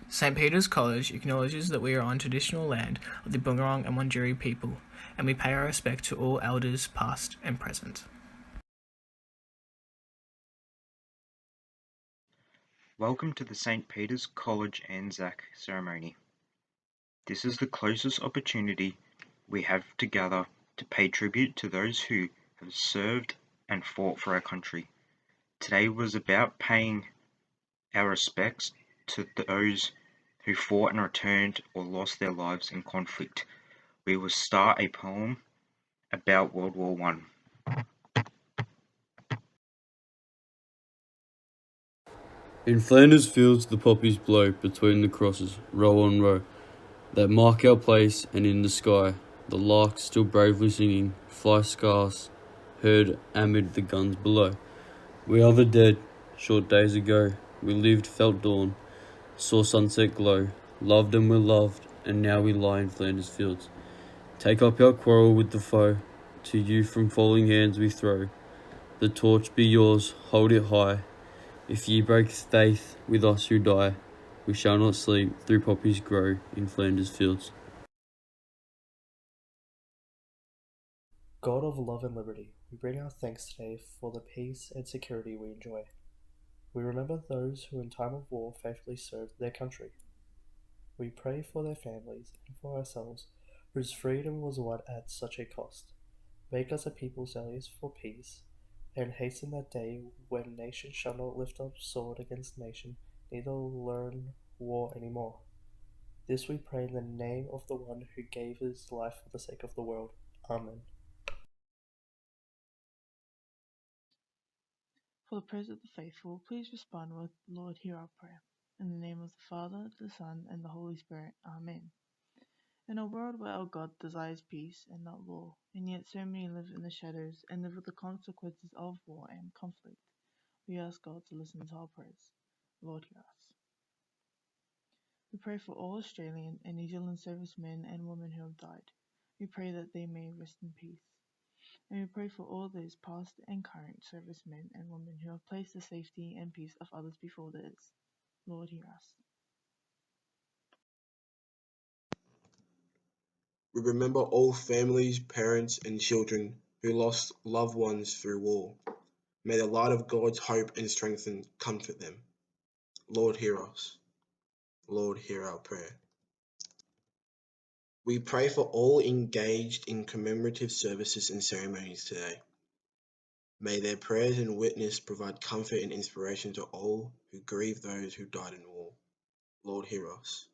St. Peter's College acknowledges that we are on traditional land of the Bungarong and Wurundjeri people, and we pay our respect to all elders past and present. Welcome to the St. Peter's College ANZAC ceremony. This is the closest opportunity we have to gather to pay tribute to those who have served and fought for our country. Today was about paying our respects to those who fought and returned or lost their lives in conflict. We will start a poem about World War One. In Flanders fields the poppies blow between the crosses, row on row, that mark our place, and in the sky the larks still bravely singing fly scarce, heard amid the guns below. We are the dead, short days ago, we lived, felt dawn, saw sunset glow, loved and were loved, and now we lie in Flanders fields. Take up our quarrel with the foe, to you from falling hands we throw. The torch be yours, hold it high. If ye break faith with us who die, we shall not sleep, through poppies grow in Flanders fields. God of love and liberty, we bring our thanks today for the peace and security we enjoy. We remember those who in time of war faithfully served their country. We pray for their families and for ourselves, whose freedom was won at such a cost. Make us a people zealous for peace, and hasten that day when nation shall not lift up sword against nation, neither learn war any more. This we pray in the name of the one who gave his life for the sake of the world. Amen. For the prayers of the faithful, please respond with, Lord, hear our prayer. In the name of the Father, the Son, and the Holy Spirit. Amen. In a world where our God desires peace and not war, and yet so many live in the shadows and live with the consequences of war and conflict, we ask God to listen to our prayers. Lord, hear us. We pray for all Australian and New Zealand servicemen and women who have died. We pray that they may rest in peace. And we pray for all those past and current servicemen and women who have placed the safety and peace of others before theirs. Lord, hear us. We remember all families, parents, and children who lost loved ones through war. May the light of God's hope and strength comfort them. Lord, hear us. Lord, hear our prayer. We pray for all engaged in commemorative services and ceremonies today. May their prayers and witness provide comfort and inspiration to all who grieve those who died in war. Lord, hear us.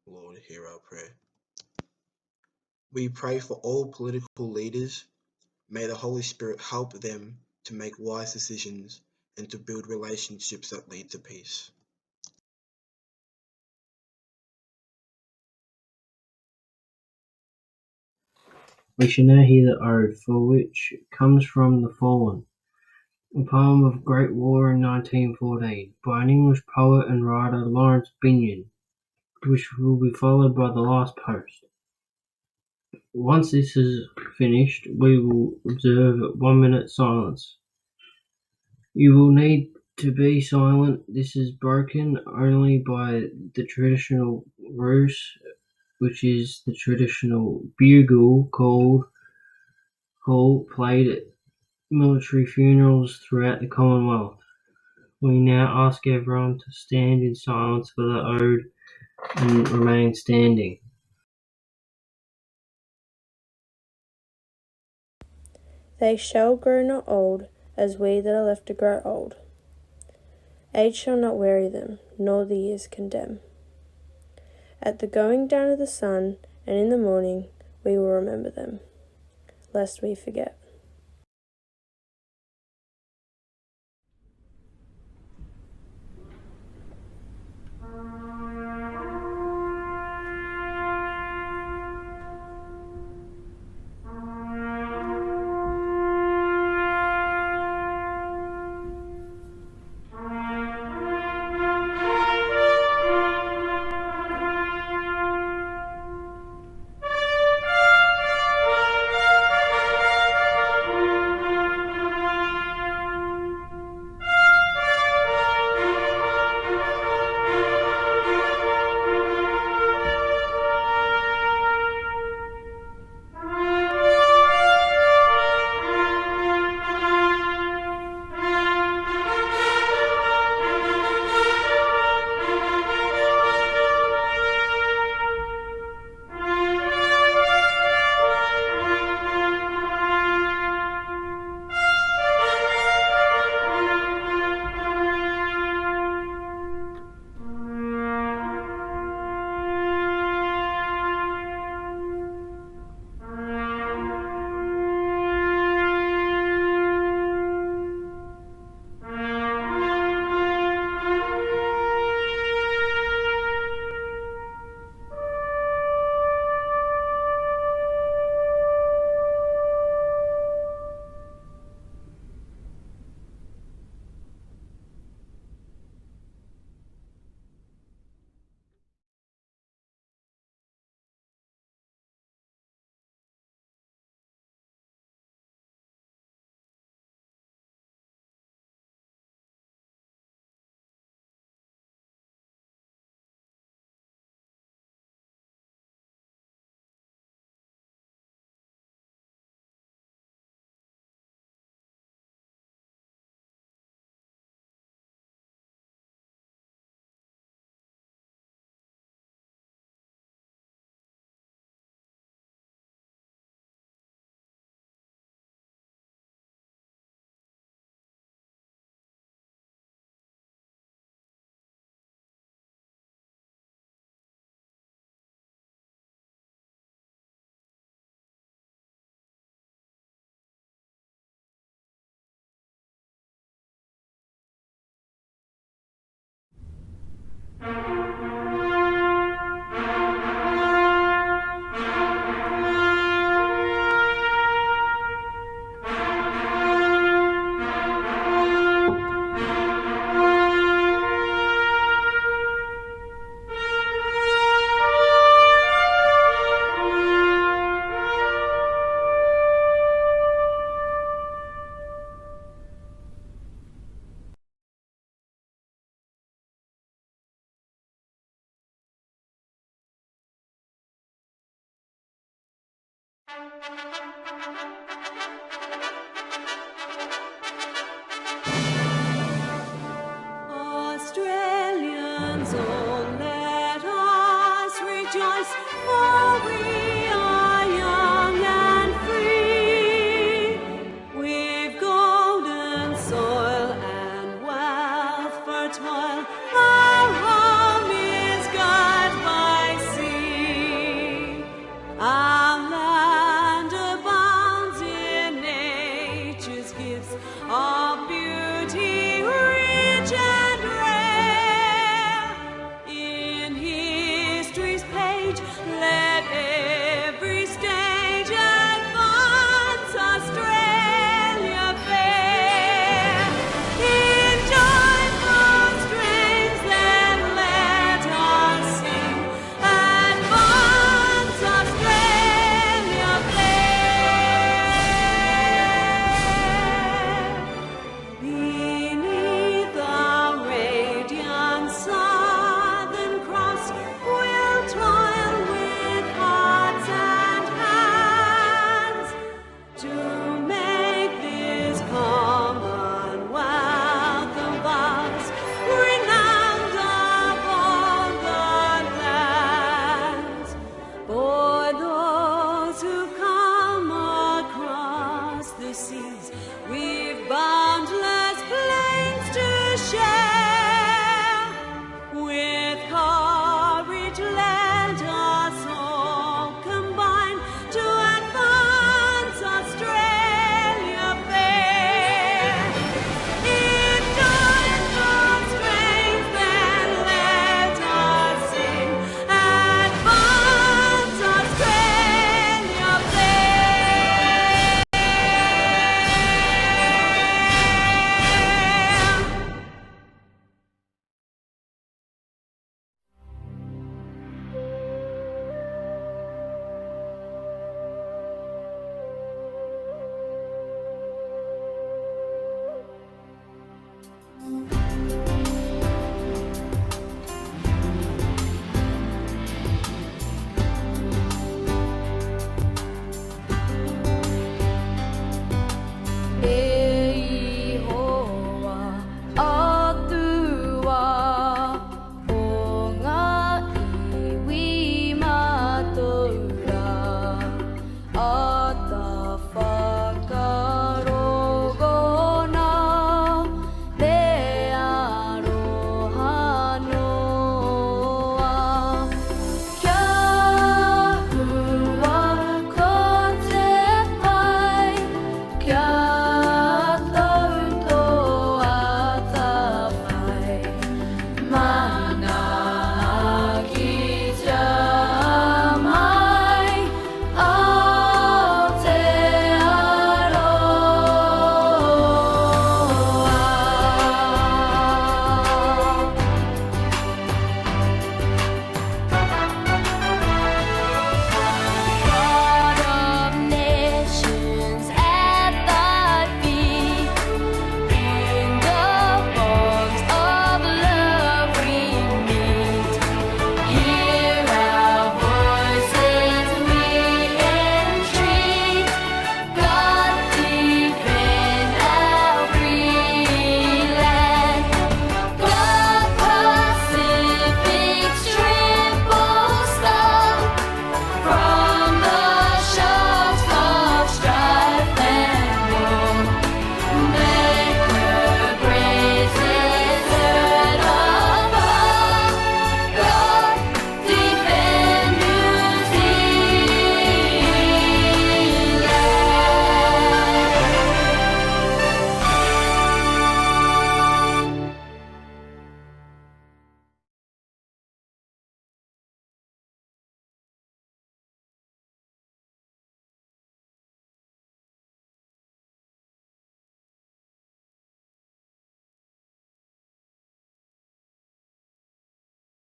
Lord, hear our prayer. We pray for all political leaders. May the Holy Spirit help them to make wise decisions and to build relationships that lead to peace. We shall now hear the ode, for which comes from The Fallen, a poem of Great War in 1914 by an English poet and writer, Lawrence Binyon, which will be followed by the last post. Once this is finished, we will observe 1 minute silence. You will need to be silent. This is broken only by the traditional roost, which is the traditional bugle call played at military funerals throughout the Commonwealth. We now ask everyone to stand in silence for the ode and remain standing. They shall grow not old, as we that are left to grow old. Age shall not weary them, nor the years condemn. At the going down of the sun, and in the morning, we will remember them, lest we forget. Australians, oh, let us rejoice, for we are young and free. We've golden soil and wealth fertile, our home is God by sea. Our land abounds in nature's gifts of beauty rich and